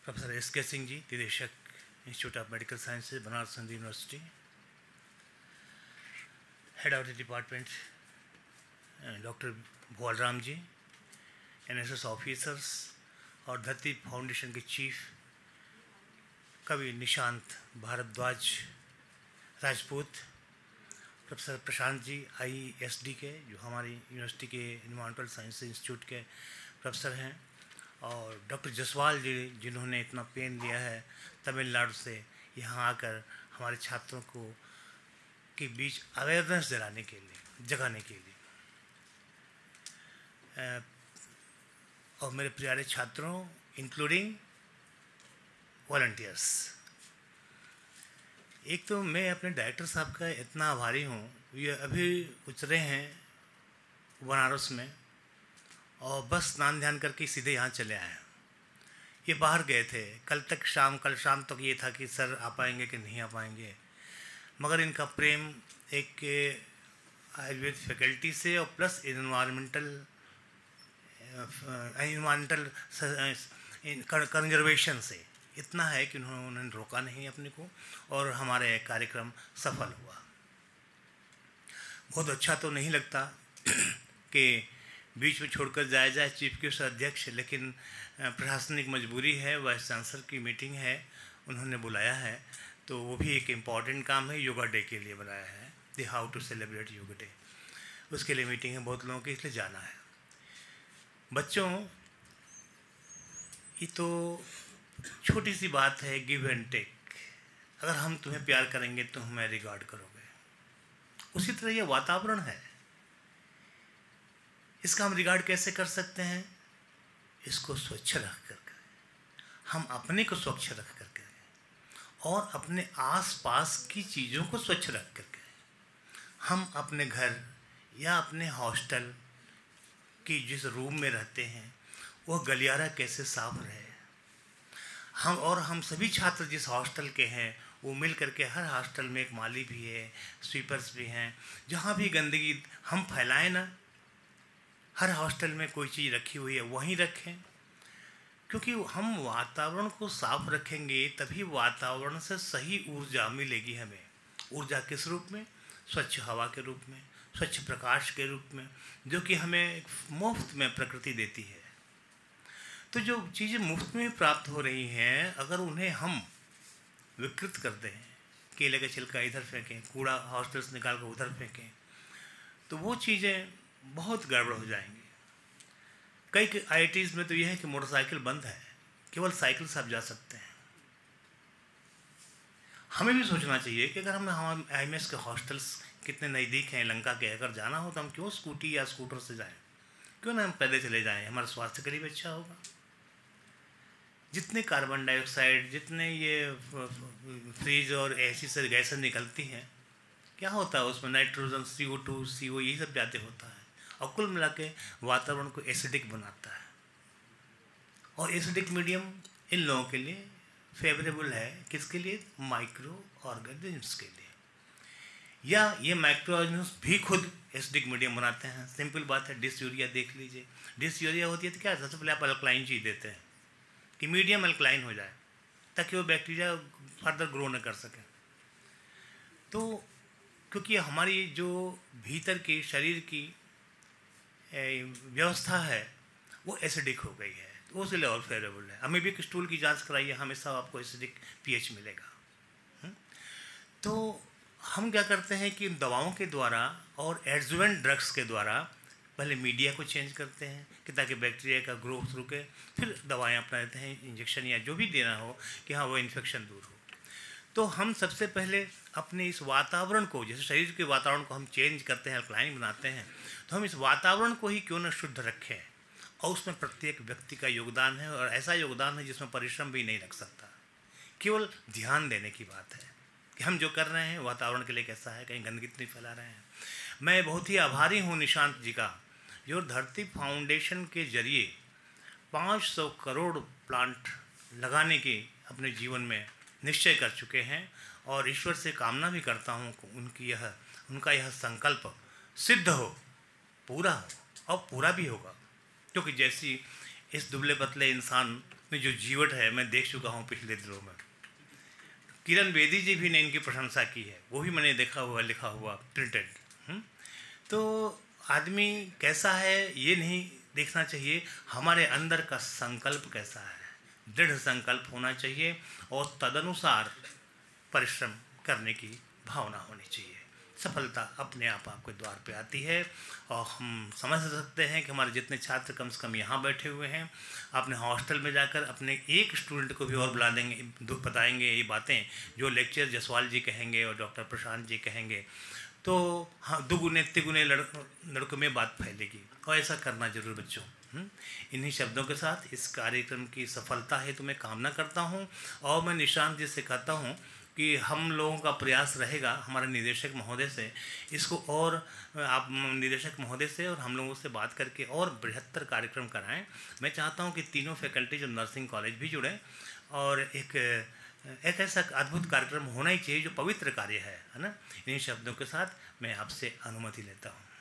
Professor SK. Singh ji, निदेशक institute of medical sciences, Banaras Hindu university, head of the department doctor Bhuvalram ji, NSS officers और Dharti foundation के chief कवि Nishant Bharadwaj Rajput, professor Prashant ji ISD के, जो हमारी यूनिवर्सिटी के इन्वायरमेंटल साइंस इंस्टीट्यूट के प्रोफेसर हैं, और डॉक्टर जसवाल जी, जिन्होंने इतना पेन लिया है तमिलनाडु से यहाँ आकर हमारे छात्रों को के बीच अवेयरनेस दिलाने के लिए, जगाने के लिए। और मेरे प्यारे छात्रों, इंक्लूडिंग वॉलंटियर्स, एक तो मैं अपने डायरेक्टर साहब का इतना आभारी हूँ। ये अभी उतरे हैं बनारस में और बस स्नान ध्यान करके सीधे यहाँ चले आए हैं। ये बाहर गए थे कल शाम तक ये था कि सर आ पाएंगे कि नहीं आ पाएंगे, मगर इनका प्रेम एक आयुर्वेद फैकल्टी से और प्लस इन्वायरमेंटल कंजर्वेशन से इतना है कि उन्होंने रोका नहीं अपने को और हमारे कार्यक्रम सफल हुआ। बहुत अच्छा तो नहीं लगता कि बीच में छोड़कर जाया जाए चीफ गेस्ट अध्यक्ष, लेकिन प्रशासनिक मजबूरी है, वाइस चांसलर की मीटिंग है, उन्होंने बुलाया है, तो वो भी एक इम्पॉर्टेंट काम है, योगा डे के लिए बुलाया है, the how to celebrate yoga day, उसके लिए मीटिंग है बहुत लोगों की, इसलिए जाना है। बच्चों, ये तो छोटी सी बात है, गिव एंड टेक। अगर हम तुम्हें प्यार करेंगे तो हमें रिगार्ड करोगे, उसी तरह ये वातावरण है, इसका हम रिगार्ड कैसे कर सकते हैं? इसको स्वच्छ रख करके, हम अपने को स्वच्छ रख करके और अपने आसपास की चीज़ों को स्वच्छ रख करके, हम अपने घर या अपने हॉस्टल की जिस रूम में रहते हैं वह गलियारा कैसे साफ रहे। हम सभी छात्र जिस हॉस्टल के हैं वो मिल करके, हर हॉस्टल में एक माली भी है, स्वीपर्स भी हैं, जहाँ भी गंदगी हम फैलाएं ना, हर हॉस्टल में कोई चीज़ रखी हुई है वहीं रखें, क्योंकि हम वातावरण को साफ रखेंगे तभी वातावरण से सही ऊर्जा मिलेगी हमें। ऊर्जा किस रूप में? स्वच्छ हवा के रूप में, स्वच्छ प्रकाश के रूप में, जो कि हमें मुफ्त में प्रकृति देती है। तो जो चीज़ें मुफ्त में प्राप्त हो रही हैं, अगर उन्हें हम विकृत कर दें, केले का छिलका इधर फेंकें, कूड़ा हॉस्टल से निकाल कर उधर फेंकें, तो वो चीज़ें बहुत गड़बड़ हो जाएंगी। कई IITs में तो यह है कि मोटरसाइकिल बंद है, केवल साइकिल से आप जा सकते हैं। हमें भी सोचना चाहिए कि अगर हम IMS के हॉस्टल्स कितने नज़दीक हैं लंका के, अगर जाना हो तो हम क्यों स्कूटी या स्कूटर से जाएं, क्यों ना हम पैदल चले जाएं, हमारा स्वास्थ्य के लिए भी अच्छा होगा। जितने कार्बन डाइऑक्साइड, जितने ये फ्रीज और ऐसी से गैसें निकलती हैं, क्या होता है उसमें? नाइट्रोजन, CO2, CO, यही सब जाते होता है और कुल मिला के वातावरण को एसिडिक बनाता है। और एसिडिक मीडियम इन लोगों के लिए फेवरेबल है, किसके लिए? माइक्रो ऑर्गेनिज्म्स के लिए। या ये माइक्रो ऑर्गेनिज्म्स भी खुद एसिडिक मीडियम बनाते हैं। सिंपल बात है, डिसयूरिया देख लीजिए। डिसयूरिया होती है तो क्या, सबसे पहले आप अल्कलाइन चीज़ देते हैं कि मीडियम अल्कलाइन हो जाए ताकि वो बैक्टीरिया फर्दर ग्रो न कर सके। तो क्योंकि हमारी जो भीतर की शरीर की व्यवस्था है वो एसिडिक हो गई है, तो उसके और फेवरेबल है। हमें भी एक स्टूल की जांच कराइए, हमेशा आपको एसिडिक pH मिलेगा। तो हम क्या करते हैं कि दवाओं के द्वारा और एडजुवेंट ड्रग्स के द्वारा पहले मीडिया को चेंज करते हैं कि ताकि बैक्टीरिया का ग्रोथ रुके, फिर दवाएं अपना देते हैं, इंजेक्शन या जो भी देना हो कि हाँ वो इन्फेक्शन दूर हो। तो हम सबसे पहले अपने इस वातावरण को, जैसे शरीर के वातावरण को हम चेंज करते हैं, अल्कलाइन बनाते हैं, तो हम इस वातावरण को ही क्यों न शुद्ध रखें। और उसमें प्रत्येक व्यक्ति का योगदान है, और ऐसा योगदान है जिसमें परिश्रम भी नहीं लग सकता, केवल ध्यान देने की बात है कि हम जो कर रहे हैं वातावरण के लिए कैसा है, कहीं गंदगी नहीं फैला रहे हैं। मैं बहुत ही आभारी हूँ निशांत जी का, जो धरती फाउंडेशन के जरिए 500 करोड़ प्लांट लगाने की अपने जीवन में निश्चय कर चुके हैं, और ईश्वर से कामना भी करता हूँ उनका यह संकल्प सिद्ध हो, पूरा हो, और पूरा भी होगा, क्योंकि जैसी इस दुबले पतले इंसान में जो जीवट है मैं देख चुका हूँ पिछले दिनों में। किरण बेदी जी भी ने इनकी प्रशंसा की है, वो भी मैंने देखा हुआ, लिखा हुआ, प्रिंटेड। तो आदमी कैसा है ये नहीं देखना चाहिए, हमारे अंदर का संकल्प कैसा है। दृढ़ संकल्प होना चाहिए और तदनुसार परिश्रम करने की भावना होनी चाहिए। सफलता अपने आप आपके द्वार पे आती है। और हम समझ सकते हैं कि हमारे जितने छात्र कम से कम यहाँ बैठे हुए हैं, अपने हॉस्टल में जाकर अपने एक स्टूडेंट को भी और बुला देंगे, बताएंगे ये बातें जो लेक्चर जसवाल जी कहेंगे और डॉक्टर प्रशांत जी कहेंगे, तो हाँ दुगुने तिगुने लड़कों में बात फैलेगी। और ऐसा करना जरूर बच्चों। इन्हीं शब्दों के साथ इस कार्यक्रम की सफलता हेतु मैं कामना करता हूँ। और मैं निशांत जी से कहता हूँ कि हम लोगों का प्रयास रहेगा, हमारे निदेशक महोदय से इसको, और आप निदेशक महोदय से और हम लोगों से बात करके और बृहत्तर कार्यक्रम कराएं। मैं चाहता हूं कि तीनों फैकल्टी जो नर्सिंग कॉलेज भी जुड़ें और एक ऐसा अद्भुत कार्यक्रम होना ही चाहिए जो पवित्र कार्य है ना। इन्हीं शब्दों के साथ मैं आपसे अनुमति लेता हूं।